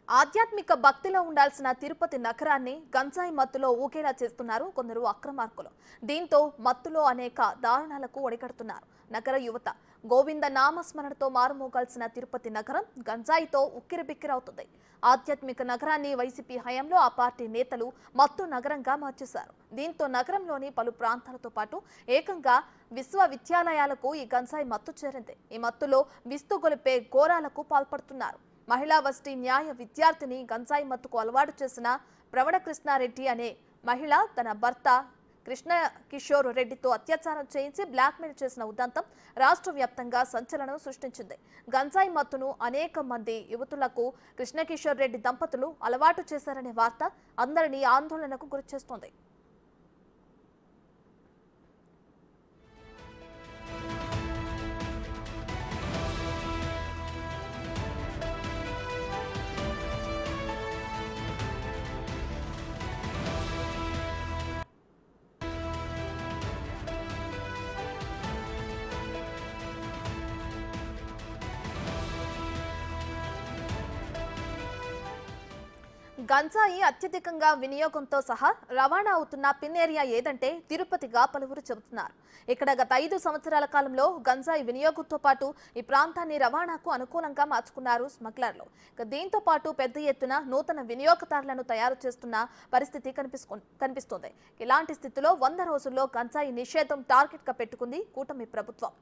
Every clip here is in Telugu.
ఆధ్యాత్మిక భక్తిలో ఉండాల్సిన తిరుపతి నగరాన్ని గంజాయి మత్తులో ఊగేలా చేస్తున్నారు కొందరు అక్రమార్కులు. దీంతో మత్తులో అనేక దారుణాలకు ఒడిగడుతున్నారు నగర యువత. గోవింద నామస్మరణతో మారుమోగాల్సిన తిరుపతి నగరం గంజాయితో ఉక్కిరిబిక్కిరవుతుంది. ఆధ్యాత్మిక నగరాన్ని వైసీపీ హయాంలో ఆ పార్టీ నేతలు మత్తు నగరంగా మార్చేశారు. దీంతో నగరంలోని పలు ప్రాంతాలతో పాటు ఏకంగా విశ్వవిద్యాలయాలకు ఈ గంజాయి మత్తు చేరింది. ఈ మత్తులో విస్తుగొలిపే ఘోరాలకు పాల్పడుతున్నారు. మహిళా వసతి న్యాయ విద్యార్థిని గంజాయి మత్తుకు అలవాటు చేసిన ప్రవణ కృష్ణారెడ్డి అనే మహిళ తన భర్త కృష్ణ కిషోర్ రెడ్డితో అత్యాచారం చేయించి బ్లాక్మెయిల్ చేసిన ఉదంతం రాష్ట్ర వ్యాప్తంగా సంచలనం సృష్టించింది. గంజాయి మత్తును అనేక మంది యువతులకు కృష్ణ కిషోర్ రెడ్డి దంపతులు అలవాటు చేశారనే వార్త అందరినీ ఆందోళనకు గురిచేస్తోంది. గంజాయి అత్యధికంగా వినియోగంతో సహా రవాణా అవుతున్న పిన్ ఏరియా ఏదంటే తిరుపతిగా పలువురు చెబుతున్నారు. ఇక్కడ గత 5 సంవత్సరాల కాలంలో గంజాయి వినియోగంతో పాటు ఈ ప్రాంతాన్ని రవాణాకు అనుకూలంగా మార్చుకున్నారు స్మగ్లర్లు. దీంతో పాటు పెద్ద ఎత్తున నూతన వినియోగదారులను తయారు చేస్తున్న పరిస్థితి కనిపిస్తోంది. ఇలాంటి స్థితిలో 100 రోజుల్లో గంజాయి నిషేధం టార్గెట్ గా పెట్టుకుంది కూటమి ప్రభుత్వం.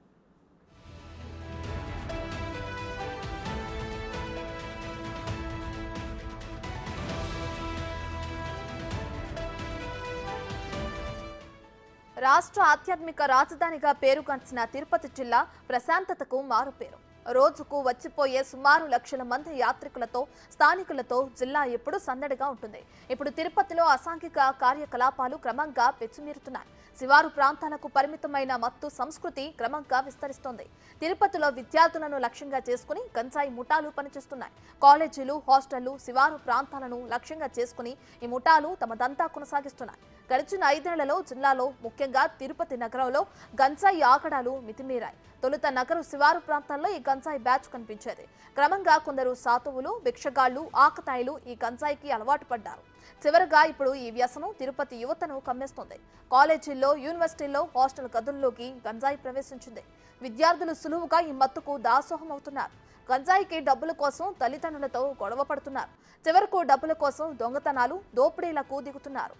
రాష్ట్ర ఆధ్యాత్మిక రాజధానిగా పేరుగాంచిన తిరుపతి జిల్లా ప్రశాంతతకు మారుపేరు. రోజుకు వచ్చిపోయే సుమారు 1 లక్షల మంది యాత్రికులతో స్థానికులతో జిల్లా ఎప్పుడు సందడిగా ఉంటుంది. ఇప్పుడు తిరుపతిలో అసాంఘిక కార్యకలాపాలు క్రమంగా పెచ్చుమీరుతున్నాయి. శివారు ప్రాంతాలకు పరిమితమైన మత్తు సంస్కృతి క్రమంగా విస్తరిస్తోంది. తిరుపతిలో విద్యార్థులను లక్ష్యంగా చేసుకుని గంజాయి ముఠాలు పనిచేస్తున్నాయి. కాలేజీలు, హాస్టళ్లు, శివారు ప్రాంతాలను లక్ష్యంగా చేసుకుని ఈ ముఠాలు తమదంతా కొనసాగిస్తున్నాయి. గడిచిన 5 ఏళ్లలో జిల్లాలో ముఖ్యంగా తిరుపతి నగరంలో గంజాయి ఆగడాలు మితిమీరాయి. తొలుత నగరు శివారు ప్రాంతాల్లో ఈ గంజాయి బ్యాచ్ కనిపించేది. క్రమంగా కొందరు సాతువులు, భిక్షగాళ్లు, ఆకతాయిలు ఈ గంజాయికి అలవాటు పడ్డారు. చివరగా ఇప్పుడు ఈ వ్యసనం తిరుపతి యువతను కమ్మేస్తోంది. కాలేజీల్లో, యూనివర్సిటీల్లో, హాస్టల్ గదుల్లోకి గంజాయి ప్రవేశించింది. విద్యార్థులు సులువుగా ఈ మత్తుకు దాసోహం అవుతున్నారు. గంజాయికి డబ్బుల కోసం తల్లిదండ్రులతో గొడవ పడుతున్నారు. చివరకు డబ్బుల కోసం దొంగతనాలు, దోపిడీలకు దిగుతున్నారు.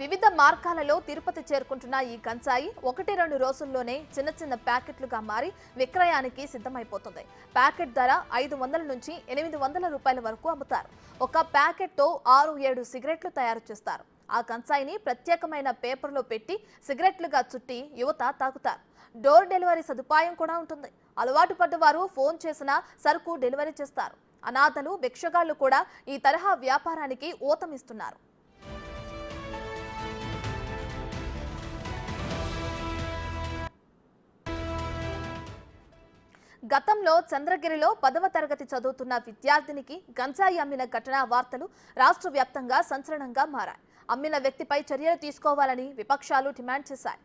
వివిధ మార్గాలలో తిరుపతి చేరుకుంటున్న ఈ గంజాయి 1-2 రోజుల్లోనే చిన్న చిన్న ప్యాకెట్లుగా మారి విక్రయానికి సిద్ధమైపోతుంది. ప్యాకెట్ ధర 500 నుంచి 800 రూపాయల వరకు అమ్ముతారు. ఒక ప్యాకెట్తో 6-7 సిగరెట్లు తయారు చేస్తారు. ఆ గంజాయిని ప్రత్యేకమైన పేపర్లో పెట్టి సిగరెట్లుగా చుట్టి యువత తాగుతారు. డోర్ డెలివరీ సదుపాయం కూడా ఉంటుంది. అలవాటు పడ్డవారు ఫోన్ చేసినా సరుకు డెలివరీ చేస్తారు. అనాథలు, భిక్షగాళ్లు కూడా ఈ తరహా వ్యాపారానికి ఊతమిస్తున్నారు. గతంలో చంద్రగిరిలో 10వ తరగతి చదువుతున్న విద్యార్థినికి గంజాయి అమ్మిన ఘటనా వార్తలు రాష్ట్ర వ్యాప్తంగా సంచలనంగా మారాయి. అమ్మిన వ్యక్తిపై చర్యలు తీసుకోవాలని విపక్షాలు డిమాండ్ చేశాయి.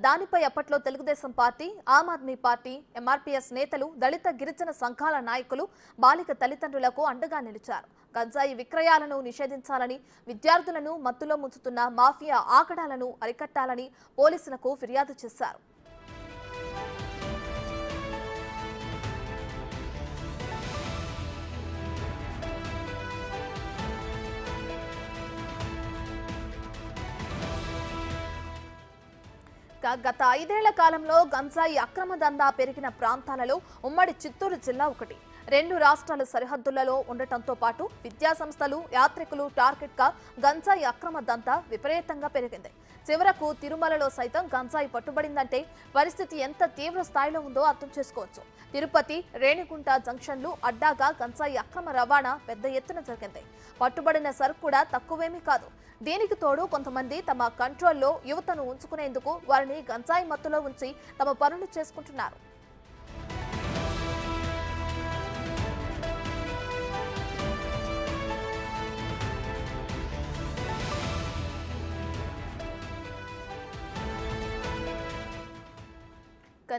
దానిపై అప్పట్లో Telugu Desam party, Aam Aadmi party, MRPS నేతలు, దళిత గిరిజన సంఘాల నాయకులు బాలిక తల్లిదండ్రులకు అండగా నిలిచారు. గంజాయి విక్రయాలను నిషేధించాలని, విద్యార్థులను మత్తులో ముంచుతున్న మాఫియా ఆగడాలను అరికట్టాలని పోలీసులకు ఫిర్యాదు చేశారు. గత 5 ఏళ్ల కాలంలో గంజాయి అక్రమ దందా పెరిగిన ప్రాంతాలలో ఉమ్మడి చిత్తూరు జిల్లా ఒకటి. 2 రాష్ట్రాల సరిహద్దులలో ఉండటంతో పాటు విద్యా సంస్థలు, యాత్రికులు టార్గెట్గా గంజాయి అక్రమ దందా విపరీతంగా పెరిగింది. చివరకు తిరుమలలో సైతం గంజాయి పట్టుబడిందంటే పరిస్థితి ఎంత తీవ్ర స్థాయిలో ఉందో అర్థం చేసుకోవచ్చు. తిరుపతి, రేణిగుంట జంక్షన్లు అడ్డాగా గంజాయి అక్రమ రవాణా పెద్ద ఎత్తున జరిగింది. పట్టుబడిన సరుకు కూడా తక్కువేమీ కాదు. దీనికి తోడు కొంతమంది తమ కంట్రోల్లో యువతను ఉంచుకునేందుకు వారిని గంజాయి మత్తులో ఉంచి తమ పనులు చేసుకుంటున్నారు.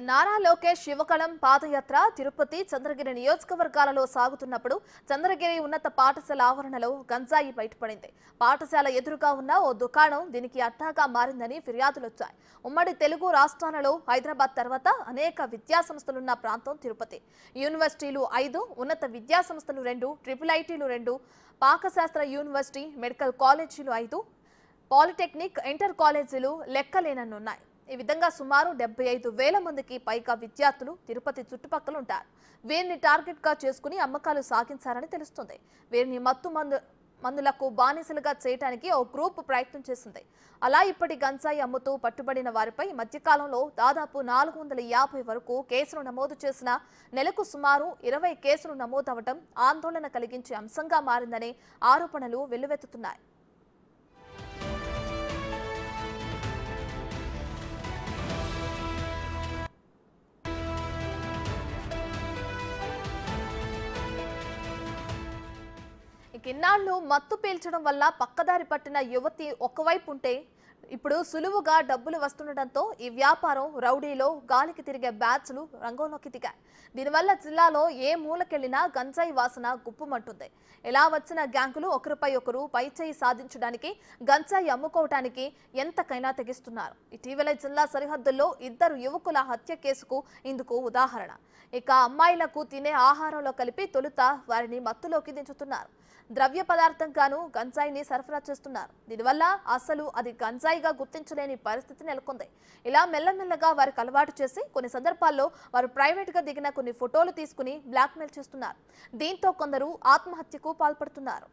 నారా లోకేష్ యువకళం పాదయాత్ర తిరుపతి చంద్రగిరి నియోజకవర్గాలలో సాగుతున్నప్పుడు చంద్రగిరి ఉన్నత పాఠశాల ఆవరణలో గంజాయి బయటపడింది. పాఠశాల ఎదురుగా ఉన్న ఓ దుకాణం దీనికి అడ్డాగా మారిందని ఫిర్యాదులొచ్చాయి. ఉమ్మడి తెలుగు రాష్ట్రాలలో హైదరాబాద్ తర్వాత అనేక విద్యాసంస్థలున్న ప్రాంతం తిరుపతి. యూనివర్సిటీలు 5, ఉన్నత విద్యాసంస్థలు 2, ట్రిపుల్ ఐటీలు 2, పాకశాస్త్ర యూనివర్సిటీ, మెడికల్ కాలేజీలు 5, పాలిటెక్నిక్, ఇంటర్ కాలేజీలు లెక్కలేనన్నున్నాయి. ఈ విధంగా సుమారు 75,000 మందికి పైగా విద్యార్థులు తిరుపతి చుట్టుపక్కల ఉంటారు. వీరిని టార్గెట్ గా చేసుకుని అమ్మకాలు సాగించారని తెలుస్తుంది. వీరిని మత్తు మందులకు బానిసలుగా చేయడానికి ఓ గ్రూప్ ప్రయత్నం చేసింది. అలా ఇప్పటి గంజాయి అమ్ముతూ పట్టుబడిన వారిపై మధ్యకాలంలో దాదాపు 450 వరకు కేసులు నమోదు చేసిన నెలకు సుమారు 20 కేసులు నమోదవడం ఆందోళన కలిగించే అంశంగా మారిందనే ఆరోపణలు వెల్లువెత్తుతున్నాయి. ఇన్నాళ్లు మత్తు పీల్చడం వల్ల పక్కదారి పట్టిన యువతి ఒకవైపు ఉంటే ఇప్పుడు సులువుగా డబ్బులు వస్తుండటంతో ఈ వ్యాపారం రౌడీలో గాలికి తిరిగే బ్యాచ్లు రంగంలోకి దిగాయి. దీనివల్ల జిల్లాలో ఏ మూలకెళ్లినా గంజాయి వాసన గుప్పుమంటుంది. ఇలా వచ్చిన గ్యాంగులు ఒకరిపై ఒకరు పైచేయి సాధించడానికి, గంజాయి అమ్ముకోవటానికి ఎంతకైనా తెగిస్తున్నారు. ఇటీవల జిల్లా సరిహద్దుల్లో 2 యువకుల హత్య కేసుకు ఇందుకు ఉదాహరణ. ఇక అమ్మాయిలకు తినే ఆహారంలో కలిపి తొలుత వారిని మత్తులోకి దించుతున్నారు. ద్రవ్య పదార్థంగాను గంజాయిని సరఫరా చేస్తున్నారు. దీనివల్ల అసలు అది గంజాయిగా గుర్తించలేని పరిస్థితి నెలకొంది. ఇలా మెల్లమెల్లగా వారికి అలవాటు చేసి కొన్ని సందర్భాల్లో వారు ప్రైవేట్ గా దిగిన కొన్ని ఫోటోలు తీసుకుని బ్లాక్మెయిల్ చేస్తున్నారు. దీంతో కొందరు ఆత్మహత్యకు పాల్పడుతున్నారు.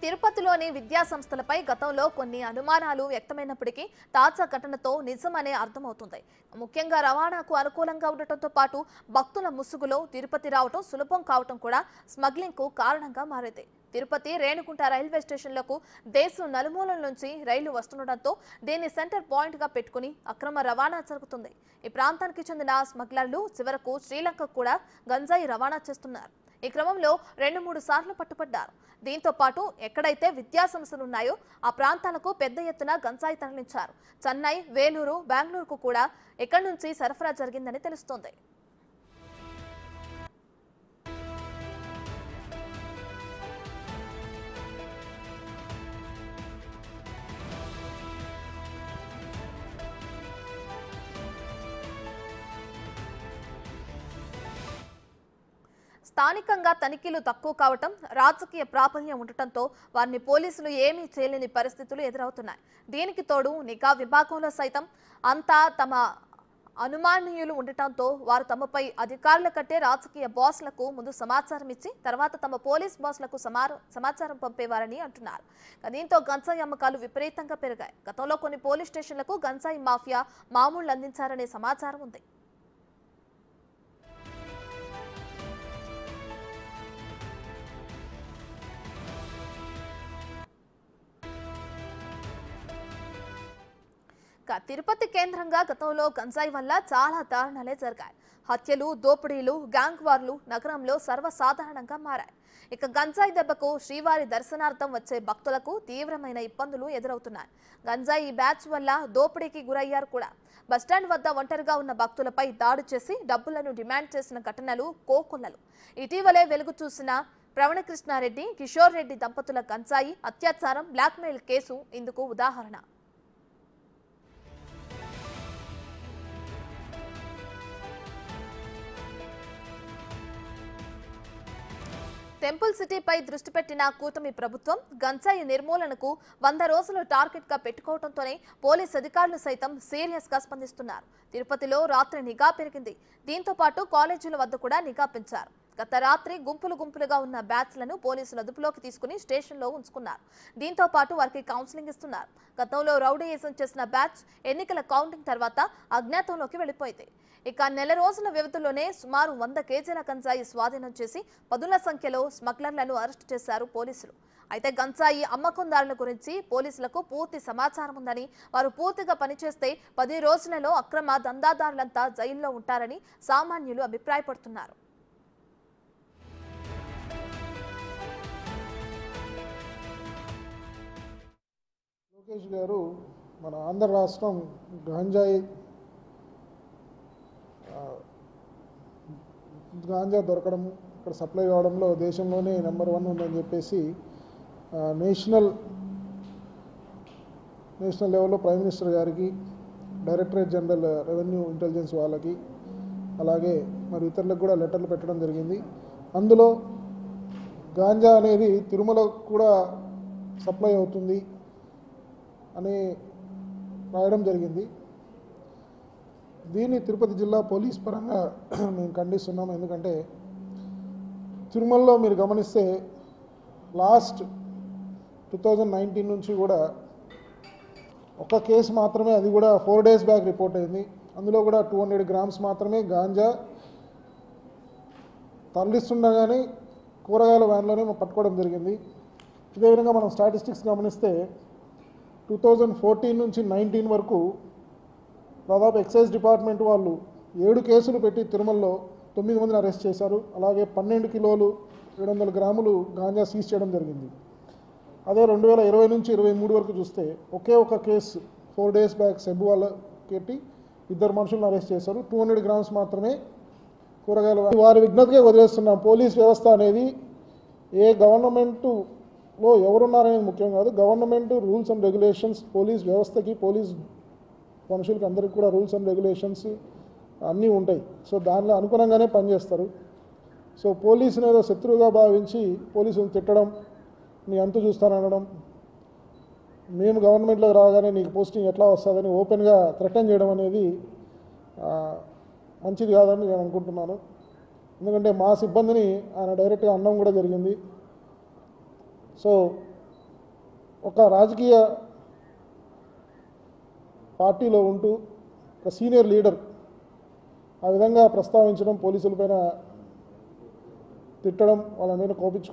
తిరుపతిలోని విద్యా సంస్థలపై గతంలో కొన్ని అనుమానాలు వ్యక్తమైనప్పటికీ తాజా ఘటనతో నిజమనే అర్థమవుతుంది. ముఖ్యంగా రవాణాకు అనుకూలంగా ఉండటంతో పాటు భక్తుల ముసుగులో తిరుపతి రావటం సులభం కావటం కూడా స్మగ్లింగ్ కు కారణంగా మారింది. తిరుపతి రేణుగుంట రైల్వే స్టేషన్లకు దేశం నలుమూలల నుంచి రైళ్లు వస్తుండటంతో దీన్ని సెంటర్ పాయింట్ గా పెట్టుకుని అక్రమ రవాణా జరుగుతుంది. ఈ ప్రాంతానికి చెందిన స్మగ్లర్లు చివరకు శ్రీలంకకు కూడా గంజాయి రవాణా చేస్తున్నారు. ఈ క్రమంలో 2-3 సార్లు పట్టుబడ్డారు. దీంతో పాటు ఎక్కడైతే విద్యాసంస్థలు ఉన్నాయో ఆ ప్రాంతాలకు పెద్ద ఎత్తున గంజాయి తరలించారు. చెన్నై, వేలూరు, బెంగళూరుకు కూడా ఎక్కడి నుంచి సరఫరా జరిగిందని తెలుస్తోంది. స్థానికంగా తనిఖీలు తక్కువ కావటం, రాజకీయ ప్రాబల్యం ఉండటంతో వారిని పోలీసులు ఏమీ చేయలేని పరిస్థితులు ఎదురవుతున్నాయి. దీనికి తోడు నిఘా విభాగంలో సైతం అంతా తమ అనుమానీయులు ఉండటంతో వారు తమపై అధికారుల కంటే రాజకీయ బాస్లకు ముందు సమాచారం ఇచ్చి తర్వాత తమ పోలీస్ బాస్లకు సమాచారం పంపేవారని అంటున్నారు. దీంతో గంజాయి అమ్మకాలు విపరీతంగా పెరిగాయి. గతంలో కొన్ని పోలీస్ స్టేషన్లకు గంజాయి మాఫియా మామూళ్లు అందించారనే సమాచారం ఉంది. తిరుపతి కేంద్రంగా గతంలో గంజాయి వల్ల చాలా దారుణాలే జరిగాయి. హత్యలు, దోపిడీలు, గ్యాంగ్ వార్లు నగరంలో సర్వసాధారణంగా మారాయి. ఇక గంజాయి దెబ్బకు శ్రీవారి దర్శనార్థం వచ్చే భక్తులకు తీవ్రమైన ఇబ్బందులు ఎదురవుతున్నాయి. గంజాయి బ్యాచ్ వల్ల దోపిడీకి గురయ్యారు కూడా. బస్టాండ్ వద్ద ఒంటరిగా ఉన్న భక్తులపై దాడి చేసి డబ్బులను డిమాండ్ చేసిన ఘటనలు కోకొల్లలు. ఇటీవలే వెలుగు చూసిన ప్రవణకృష్ణారెడ్డి, కిషోర్ రెడ్డి దంపతుల గంజాయి అత్యాచారం, బ్లాక్మెయిల్ కేసు ఇందుకు ఉదాహరణ. టెంపుల్ సిటీపై దృష్టి పెట్టిన కూటమి ప్రభుత్వం గంజాయి నిర్మూలనకు 100 రోజులు టార్గెట్ గా పెట్టుకోవడంతోనే పోలీస్ అధికారులు సైతం సీరియస్ గా స్పందిస్తున్నారు. తిరుపతిలో రాత్రి నిఘా పెరిగింది. దీంతో పాటు కాలేజీల వద్ద కూడా నిఘా పెంచారు. గత రాత్రి గుంపులుగా ఉన్న బ్యాచ్లను పోలీసులు అదుపులోకి తీసుకుని స్టేషన్లో ఉంచుకున్నారు. దీంతో పాటు వారికి కౌన్సిలింగ్ ఇస్తున్నారు. గతంలో రౌడీయిజం చేసిన బ్యాచ్ ఎన్నికల కౌంటింగ్ తర్వాత అజ్ఞాతంలోకి వెళ్లిపోయింది. ఇక నెల రోజుల వ్యవధిలోనే సుమారు 100 కేజీల గంజాయి స్వాధీనం చేసి పదుల సంఖ్యలో స్మగ్లర్లను అరెస్టు చేశారు పోలీసులు. అయితే గంజాయి అమ్మకందారుల గురించి పోలీసులకు పూర్తి సమాచారం ఉందని, వారు పూర్తిగా పనిచేస్తే 10 రోజులలో అక్రమ దందాదారులంతా జైల్లో ఉంటారని సామాన్యులు అభిప్రాయపడుతున్నారు. లోకేష్ గారు మన ఆంధ్ర రాష్ట్రం గాంజాయి గాంజా దొరకడం ఇక్కడ సప్లై కావడంలో దేశంలోనే నెంబర్ 1 ఉందని చెప్పేసి నేషనల్ లెవెల్లో ప్రైమ్ మినిస్టర్ గారికి, డైరెక్టరేట్ జనరల్ రెవెన్యూ ఇంటెలిజెన్స్ వాళ్ళకి, అలాగే మరి ఇతరులకు కూడా లెటర్లు పెట్టడం జరిగింది. అందులో గాంజా అనేది తిరుమలకు కూడా సప్లై అవుతుంది అని రాయడం జరిగింది. దీన్ని తిరుపతి జిల్లా పోలీస్ పరంగా మేము ఖండిస్తున్నాం. ఎందుకంటే తిరుమలలో మీరు గమనిస్తే లాస్ట్ 2019 నుంచి కూడా ఒక కేసు మాత్రమే, అది కూడా 4 days బ్యాక్ రిపోర్ట్ అయింది. అందులో కూడా 200 grams మాత్రమే గాంజా తరలిస్తుండగానే కూరగాయల వ్యాన్లోనే పట్టుకోవడం జరిగింది. ఇదే విధంగా మనం స్టాటిస్టిక్స్ గమనిస్తే 2014 నుంచి 19 వరకు దాదాపు ఎక్సైజ్ డిపార్ట్మెంట్ వాళ్ళు 7 కేసులు పెట్టి తిరుమలలో 9 మందిని అరెస్ట్ చేశారు. అలాగే 12 కిలోలు 700 గ్రాములు గాంజా సీజ్ చేయడం జరిగింది. అదే 2020 నుంచి 23 వరకు చూస్తే ఒకే ఒక కేసు 4 days బ్యాక్ సెబు వాళ్ళ పెట్టి 2 మనుషులను అరెస్ట్ చేశారు. 200 grams మాత్రమే కూరగాయలు వారి విజ్ఞతకే వదిలేస్తున్నాం. పోలీస్ వ్యవస్థ అనేది ఏ గవర్నమెంట్లో ఎవరున్నారనేది ముఖ్యం కాదు. Government rules and regulations, police వ్యవస్థకి, పోలీస్ మనుషులకి అందరికీ కూడా రూల్స్ అండ్ రెగ్యులేషన్స్ అన్నీ ఉంటాయి. సో దానిలో అనుగుణంగానే పనిచేస్తారు. సో పోలీసుని ఏదో శత్రువుగా భావించి పోలీసులను తిట్టడం, నీ అంతు చూస్తాననడం, మేము గవర్నమెంట్లోకి రాగానే నీకు పోస్టింగ్ ఎట్లా వస్తుందని ఓపెన్గా థ్రెటన్ చేయడం అనేది మంచిది కాదని నేను అనుకుంటున్నాను. ఎందుకంటే మా సిబ్బందిని ఆయన డైరెక్ట్గా అనడం కూడా జరిగింది. సో ఒక రాజకీయ పార్టీలో ఉంటూ ఒక సీనియర్ లీడర్ ఆ విధంగా ప్రస్తావించడం, పోలీసులపైన తిట్టడం, వాళ్ళ మీద కోపించ